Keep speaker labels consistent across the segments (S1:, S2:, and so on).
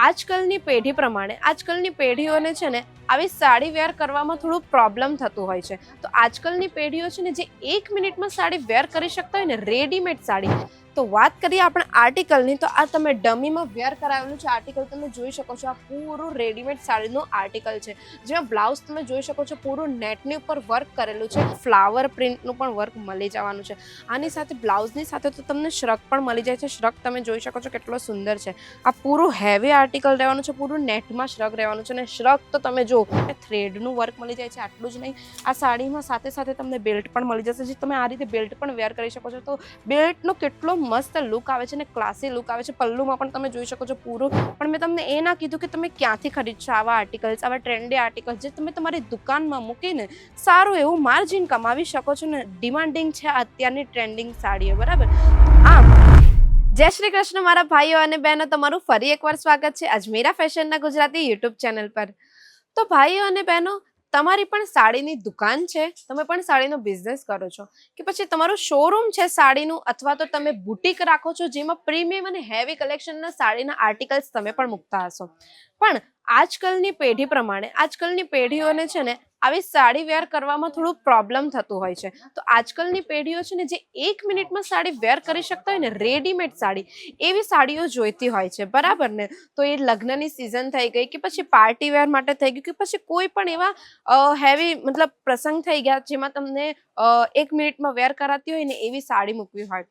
S1: આજકાલની પેઢી પ્રમાણે આજકાલની પેઢીઓને છે ને આવી સાડી વેર કરવામાં થોડું પ્રોબ્લેમ થતું હોય છે. તો આજકાલની પેઢીઓ છે ને જે 1 મિનિટમાં સાડી વેર કરી શકતા હોય ને, રેડીમેડ સાડી. તો વાત કરીએ આપણે આર્ટિકલની, તો આ તમે ડમીમાં વેર કરાવેલું છે આર્ટિકલ તમે જોઈ શકો છો. આ પૂરું રેડીમેડ સાડીનું આર્ટિકલ છે, જેમાં બ્લાઉઝ તમે જોઈ શકો છો પૂરું નેટની ઉપર વર્ક કરેલું છે. ફ્લાવર પ્રિન્ટનું પણ વર્ક મળી જવાનું છે. આની સાથે બ્લાઉઝની સાથે તો તમને શ્રગ પણ મળી જાય છે. શ્રગ તમે જોઈ શકો છો કેટલો સુંદર છે. આ પૂરું હેવી આર્ટિકલ રહેવાનું છે, પૂરું નેટમાં શ્રગ રહેવાનું છે. અને શ્રગ તો તમે જો થ્રેડનું વર્ક મળી જાય છે. આટલું જ નહીં, આ સાડીમાં સાથે સાથે તમને બેલ્ટ પણ મળી જશે, જે તમે આ રીતે બેલ્ટ પણ વેર કરી શકો છો. તો બેલ્ટનો કેટલો મસ્ત લુક આવે છે ને ક્લાસી લુક આવે છે. પલ્લુમાં પણ તમે જોઈ શકો છો પૂરું. પણ મેં તમને એ ના કીધું કે તમે ક્યાંથી ખરીદશો આવા આર્ટિકલ્સ, આવા ટ્રેન્ડી આર્ટિકલ્સ જે તમે તમારી દુકાનમાં મૂકીને સારું એવું માર્જિન કમાવી શકો છો ને. ડિમાન્ડિંગ છે અત્યારની ટ્રેન્ડિંગ સાડીઓ, બરાબર. આમ જય શ્રી કૃષ્ણ મારા ભાઈઓ અને બહેનો, તમારું ફરી એકવાર સ્વાગત છે અજમેરા ફેશનના ગુજરાતી યુટ્યુબ ચેનલ પર. તો ભાઈઓ અને બહેનો, તમારી પણ સાડીની દુકાન છે, તમે પણ સાડીનો બિઝનેસ કરો છો, કે પછી તમારું શોરૂમ છે સાડીનું, અથવા તો તમે બુટીક રાખો છો જેમાં પ્રીમિયમ અને હેવી કલેક્શનના સાડીના આર્ટિકલ્સ તમે પણ મૂકતા હશો. પણ આજકાલની પેઢી પ્રમાણે આજકાલની પેઢીઓને છે ને આવી સાડી વેર કરવામાં થોડું પ્રોબ્લેમ થતું હોય છે. તો આજકાલની પેઢીઓ છે ને જે 1 મિનિટમાં સાડી વેર કરી શકતા હોય ને, રેડીમેડ સાડી, એવી સાડીઓ જોઈતી હોય છે, બરાબર ને. તો એ લગ્નની સિઝન થઈ ગઈ, કે પછી પાર્ટી વેર માટે થઈ ગયું, કે પછી કોઈ પણ એવા હેવી મતલબ પ્રસંગ થઈ ગયા જેમાં તમને 1 મિનિટમાં વેર કરાતી હોય ને એવી સાડી મૂકવી હોય.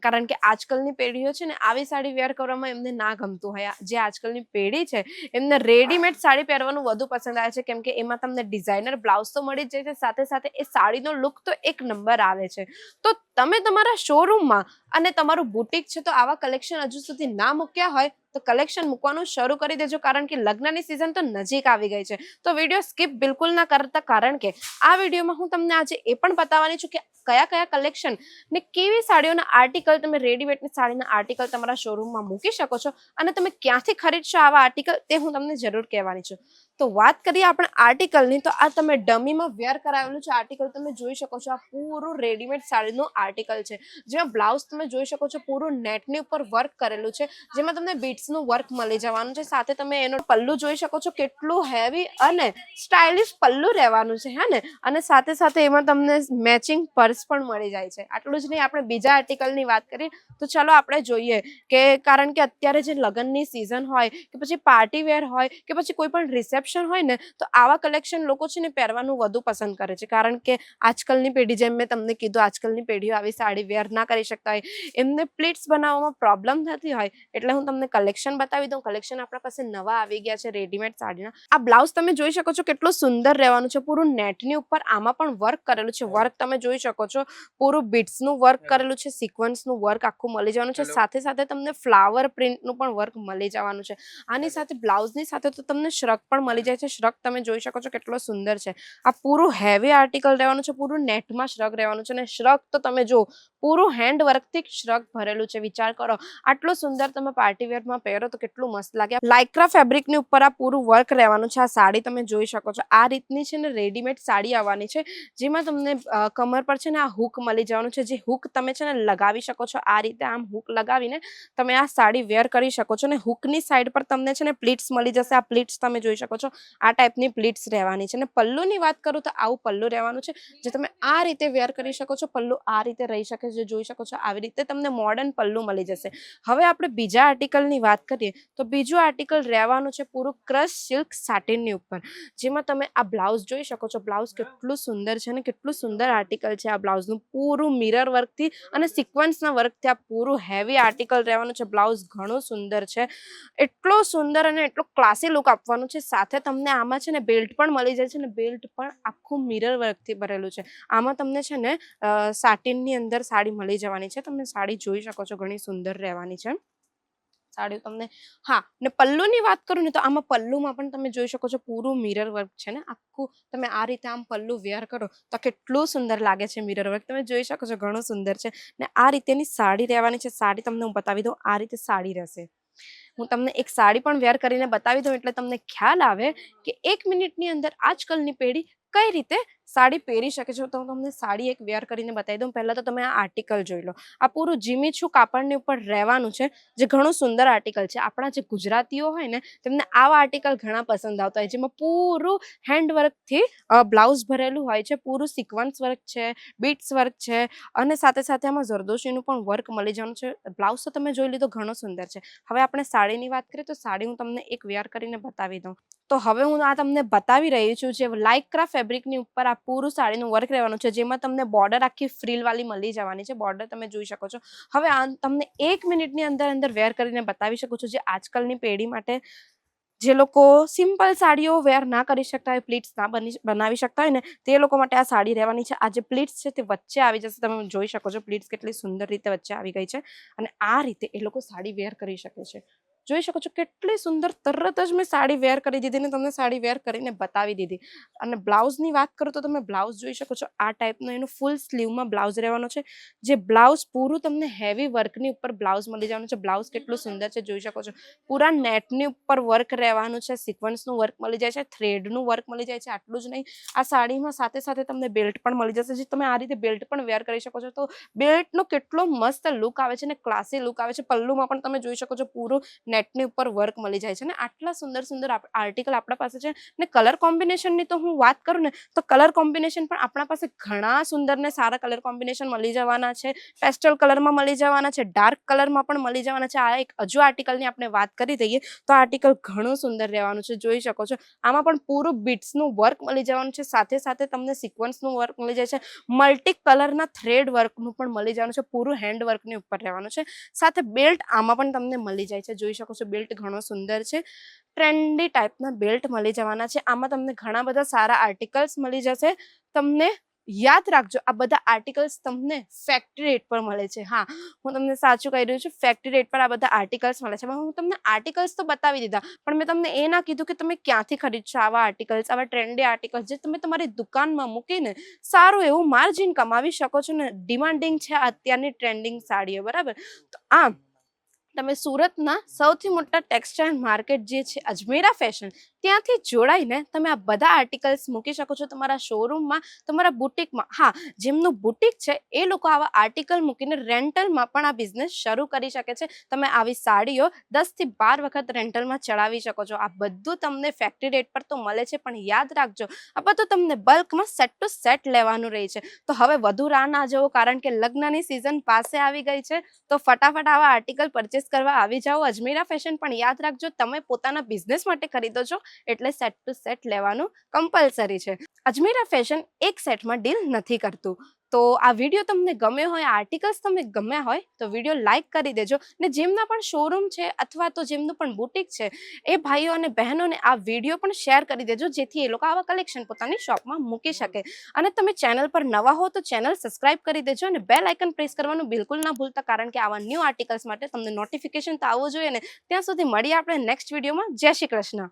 S1: કારણ કે આજકાલની પેઢીઓ છે ને આવી સાડી વેર કરવામાં એમને ના ગમતું હોય. જે આજકાલની પેઢી છે એમને રેડીમેડ સાડી પહેરવાનું વધુ પસંદ આવે છે, કેમ કે એમાં તમને ડિઝાઇનર બ્લાઉઝ તો મળી જ જાય છે, સાથે સાથે એ સાડીનો લુક તો એક નંબર આવે છે. તો તમે તમારા શોરૂમમાં અને તમારું બુટીક છે તો આવા કલેક્શન હજુ સુધી ના મૂક્યા હોય તો કલેક્શન મૂકવાનું શરૂ કરી દેજો, કારણ કે લગ્નની સિઝન તો નજીક આવી ગઈ છે. તો વિડીયો સ્કીપ બિલકુલ ના કરતા, કારણ કે આ વિડીયોમાં હું તમને આજે એ પણ બતાવવાની છું કે કયા કયા કલેક્શન ને કેવી સાડીઓના આર્ટિકલ તમે રેડીમેડની સાડીના આર્ટિકલ તમારા શોરૂમમાં મૂકી શકો છો, અને તમે ક્યાંથી ખરીદશો આવા આર્ટિકલ તે હું તમને જરૂર કહેવાની છું. તો વાત કરીએ આપણે આર્ટિકલની, તો આ તમે ડમીમાં વેર કરાવેલું છે આર્ટિકલ તમે જોઈ શકો છો. આ પૂરું રેડીમેડ સાડીનું આર્ટિકલ છે, જેમાં બ્લાઉઝ તમે જોઈ શકો છો પૂરું નેટની ઉપર વર્ક કરેલું છે, જેમાં તમને બીટ્સનું વર્ક મળી જવાનું છે. સાથે તમે એનો પલ્લુ જોઈ શકો છો, કેટલું હેવી અને સ્ટાઇલિશ પલ્લુ રહેવાનું છે, હે ને. અને સાથે સાથે એમાં તમને મેચિંગ પર્સ પણ મળી જાય છે. આટલું જ નહીં, આપણે બીજા આર્ટિકલની વાત કરીએ તો ચલો આપણે જોઈએ કે, કારણ કે અત્યારે જે લગ્નની સિઝન હોય, કે પછી પાર્ટી વેર હોય, કે પછી કોઈ પણ રિસેપ્શન હોય ને, તો આવા કલેક્શન લોકો છે ને પહેરવાનું વધુ પસંદ કરે છે. કારણ કે આજકાલની પેઢી, જેમ મેં તમને કીધું, આજકાલની પેઢીઓ આવી સાડી વેર ના કરી શકતા હોય, એમને પ્લીટ્સ બનાવવામાં પ્રોબ્લેમ થતી હોય, એટલે હું તમને કલેક્શન બતાવી દઉં. કલેક્શન આપણા પાસે નવા આવી ગયા છે રેડીમેડ સાડીના. આ બ્લાઉઝ તમે જોઈ શકો છો કેટલું સુંદર રહેવાનું છે, પૂરું નેટની ઉપર આમાં પણ વર્ક કરેલું છે. વર્ક તમે જોઈ શકો છો, પૂરું બીટ્સનું વર્ક કરેલું છે, સિક્વન્સનું વર્ક આખું મળી જવાનું છે. સાથે સાથે તમને ફ્લાવર પ્રિન્ટનું પણ વર્ક મળી જવાનું છે. આની સાથે બ્લાઉઝની સાથે તો તમને શ્રગ પણ મળી જાય છે. શ્રગ તમે જોઈ શકો છો કેટલો સુંદર છે. આ પૂરું હેવી આર્ટિકલ રહેવાનું છે, પૂરું નેટમાં શ્રગ રહેવાનું છે. અને શ્રગ તો તમે જો પૂરું હેન્ડ વર્કથી શ્રગ ભરેલું છે. વિચાર કરો, આટલું સુંદર તમે પાર્ટી વેરમાં પહેરો તો કેટલું મસ્ત લાગે. લાઇક્રા ફેબ્રિકની ઉપર આ પૂરું વર્ક રહેવાનું છે. આ સાડી તમે જોઈ શકો છો, આ રીતની છે ને રેડીમેડ સાડી આવવાની છે, જેમાં તમને કમર પર છે ને આ હુક મળી જવાનું છે. જે હુક તમે છે ને લગાવી શકો છો, આ રીતે આમ હુક લગાવીને તમે આ સાડી વેર કરી શકો છો. અને હુકની સાઈડ પર તમને છે ને પ્લીટ્સ મળી જશે. આ પ્લીટ્સ તમે જોઈ શકો છો, આ ટાઈપની પ્લીટ્સ રહેવાની છે. અને પલ્લુની વાત કરું તો આવું પલ્લુ રહેવાનું છે, જે તમે આ રીતે વેર કરી શકો છો. પલ્લુ આ રીતે રહી શકે છે, જોઈ શકો છો. આવી રીતે તમને મોડર્ન પલ્લુ મળી જશે. હવે આપણે બીજા આર્ટિકલની વાત કરીએ તો બીજું આર્ટિકલ રહેવાનું છે પૂરું ક્રશ સિલ્ક સાટિનની ઉપર, જેમાં તમે આ બ્લાઉઝ જોઈ શકો છો. બ્લાઉઝ કેટલું સુંદર છે અને કેટલું સુંદર આર્ટિકલ છે. આ બ્લાઉઝનું પૂરું મિરર વર્કથી અને સિક્વન્સના વર્કથી આ પૂરું હેવી આર્ટિકલ રહેવાનું છે. બ્લાઉઝ ઘણું સુંદર છે, એટલો સુંદર અને એટલો ક્લાસી લુક આપવાનું છે. સાથે તમને આમાં છે ને બેલ્ટ પણ મળી જાય છે, અને બેલ્ટ પણ આખું મિરર વર્કથી ભરેલું છે. આમાં તમને છે ને સાટિનની અંદર સાડી મળી જવાની છે. તમે સાડી જોઈ શકો છો, ઘણી સુંદર રહેવાની છે સાડી તમને. હા, ને પલ્લુની વાત કરું ને, તો આમાં પલ્લુમાં પણ તમે જોઈ શકો છો પૂરું મિરર વર્ક છે ને આખું. તમે આ રીતે આમ પલ્લુ વેર કરો તો કેટલું સુંદર લાગે છે. મિરર વર્ક તમે જોઈ શકો છો, ઘણું સુંદર છે. ને આ રીતેની સાડી રહેવાની છે. સાડી તમને હું બતાવી દઉં, આ રીતે સાડી રહેશે. હું તમને એક સાડી પણ વેર કરીને બતાવી દઉં, એટલે તમને ખ્યાલ આવે કે 1 મિનિટની અંદર આજકાલની પેઢી કઈ રીતે સાડી પહેરી શકે છે. તો હું તમને સાડી એક વેર કરીને બતાવી દઉં. પહેલાં તો તમે આ આર્ટિકલ જોઈ લો. આ પૂરું જીમીછું કાપડની ઉપર રહેવાનું છે, જે ઘણું સુંદર આર્ટિકલ છે. આપણા જે ગુજરાતીઓ હોય ને તેમને આવા આર્ટિકલ ઘણા પસંદ આવતા હોય, જેમાં પૂરું હેન્ડવર્કથી બ્લાઉઝ ભરેલું હોય છે, પૂરું સિક્વન્સ વર્ક છે, બીટ્સ વર્ક છે, અને સાથે સાથે આમાં જરદોશીનું પણ વર્ક મળી જવાનું છે. બ્લાઉઝ તો તમે જોઈ લીધો, ઘણો સુંદર છે. હવે આપણે સાડીની વાત કરીએ તો સાડી હું તમને એક વેર કરીને બતાવી દઉં. તો હવે હું આ તમને બતાવી રહી છું, જે લાઇક્રા ફેબ્રિકની ઉપર આ પૂરું સાડીનું વર્ક રહેવાનું છે, જેમાં તમને બોર્ડર આખી ફ્રીલવાળી મળી જવાની છે. બોર્ડર તમે જોઈ શકો છો. હવે આ તમને 1 મિનિટની અંદર વેર કરીને બતાવી શકું છું, જે આજકાલની પેઢી માટે, જે લોકો સિમ્પલ સાડીઓ વેર ના કરી શકતા હોય, પ્લીટ્સ ના બનાવી શકતા હોય ને, તે લોકો માટે આ સાડી રહેવાની છે. આ જે પ્લીટ્સ છે તે વચ્ચે આવી જશે. તમે જોઈ શકો છો પ્લીટ્સ કેટલી સુંદર રીતે વચ્ચે આવી ગઈ છે, અને આ રીતે એ લોકો સાડી વેર કરી શકે છે. જોઈ શકો છો કેટલી સુંદર. તરત જ મેં સાડી વેર કરી દીધી ને તમને સાડી વેર કરીને બતાવી દીધી. અને બ્લાઉઝની વાત કરું તો તમે બ્લાઉઝ જોઈ શકો છો. આ ટાઈપનો એનું ફૂલ સ્લીવમાં બ્લાઉઝ રહેવાનો છે, જે બ્લાઉઝ પૂરું તમને હેવી વર્કની ઉપર બ્લાઉઝ મળી જવાનું છે. બ્લાઉઝ કેટલું સુંદર છે જોઈ શકો છો. પૂરા નેટની ઉપર વર્ક રહેવાનું છે, સિક્વન્સનું વર્ક મળી જાય છે, થ્રેડનું વર્ક મળી જાય છે. આટલું જ નહીં, આ સાડીમાં સાથે સાથે તમને બેલ્ટ પણ મળી જશે, જે તમે આ રીતે બેલ્ટ પણ વેર કરી શકો છો. તો બેલ્ટનો કેટલો મસ્ત લુક આવે છે ને ક્લાસી લુક આવે છે. પલ્લુમાં પણ તમે જોઈ શકો છો પૂરું નેટની ઉપર વર્ક મળી જાય છે. ને આટલા સુંદર સુંદર આર્ટિકલ આપણા પાસે છે. ને કલર કોમ્બિનેશનની તો હું વાત કરું ને તો કલર કોમ્બિનેશન પણ આપણા પાસે ઘણા સુંદર ને સારા કલર કોમ્બિનેશન મળી જવાના છે. પેસ્ટલ કલરમાં મળી જવાના છે, ડાર્ક કલરમાં પણ મળી જવાના છે. આ એક હજુ આર્ટિકલની આપણે વાત કરી દઈએ તો આ આર્ટિકલ ઘણું સુંદર રહેવાનું છે. જોઈ શકો છો આમાં પણ પૂરું બીટ્સનું વર્ક મળી જવાનું છે, સાથે સાથે તમને સિક્વન્સનું વર્ક મળી જાય છે, મલ્ટી કલરના થ્રેડ વર્કનું પણ મળી જવાનું છે, પૂરું હેન્ડ વર્કની ઉપર રહેવાનું છે. સાથે બેલ્ટ આમાં પણ તમને મળી જાય છે. જોઈ શકો છો બેલ્ટ ઘણો સુંદર છે. ટ્રેન્ડી ટાઈપના બેલ્ટ મળી જવાના છે. આમાં તમને ઘણા બધા સારા આર્ટિકલ્સ મળી જશે. તમને યાદ રાખજો, આ બધા આર્ટિકલ્સ તમને ફેક્ટરી રેટ પર મળે છે. હા, હું તમને સાચું કહી રહ્યું છું, ફેક્ટરી રેટ પર આ બધા આર્ટિકલ્સ મળે છે. હું તમને આર્ટિકલ્સ તો બતાવી દીધા, પણ મેં તમને એ ના કીધું કે તમે ક્યાંથી ખરીદશો આવા આર્ટિકલ્સ, આવા ટ્રેન્ડી આર્ટિકલ્સ, જે તમે તમારી દુકાનમાં મૂકીને સારું એવું માર્જિન કમાવી શકો છો ને. ડિમાન્ડિંગ છે અત્યારની ટ્રેન્ડિંગ સાડીઓ, બરાબર. તો આમ તમે સુરતના સૌથી મોટા ટેક્સટાઇલ માર્કેટ જે છે અજમેરા ફેશન, ત્યાંથી જોડાઈને તમે આ બધા આર્ટિકલ્સ મૂકી શકો છો તમારા શોરૂમમાં, તમારા બુટિકમાં. હા, જેમનું બુટિક છે એ લોકો આવા આર્ટિકલ મૂકીને રેન્ટલમાં પણ આ બિઝનેસ શરૂ કરી શકે છે. તમે આવી સાડીઓ 10 થી 12 વખત રેન્ટલમાં ચડાવી શકો છો. આ બધું તમને ફેક્ટરી રેટ પર તો મળે છે, પણ યાદ રાખજો આ બધું તમને બલ્કમાં સેટ ટુ સેટ લેવાનું રહે છે. તો હવે વધુ રાહ ના જવો, કારણ કે લગ્નની સિઝન પાસે આવી ગઈ છે. તો ફટાફટ આવા આર્ટિકલ પરચેસ કરવા આવી જાઓ અજમેરા ફેશન. પણ યાદ રાખજો, તમે પોતાના બિઝનેસ માટે ખરીદો છો એટલે સેટ ટુ સેટ લેવાનું કમ્પલસરી છે. અજમેરા ફેશન એક સેટમાં ડીલ નથી કરતું. તો આ વિડીયો તમને ગમ્યો હોય, આર્ટિકલ્સ તમને ગમ્યા હોય તો વિડીયો લાઇક કરી દેજો. ને જેમના પણ શોરૂમ છે અથવા તો જેમનું પણ બુટિક છે એ ભાઈઓ અને બહેનોને આ વિડીયો પણ શેર કરી દેજો, જેથી એ લોકો આવા કલેક્શન પોતાની શોપમાં મૂકી શકે. અને તમે ચેનલ પર નવા હો તો ચેનલ સબસ્ક્રાઇબ કરી દેજો અને બેલ આઇકન પ્રેસ કરવાનું બિલકુલ ના ભૂલતા, કારણ કે આવા ન્યૂ આર્ટિકલ્સ માટે તમને નોટિફિકેશન તો આવવું જોઈએ ને. ત્યાં સુધી મળીએ આપણે નેક્સ્ટ વિડીયોમાં. જય શ્રી કૃષ્ણ.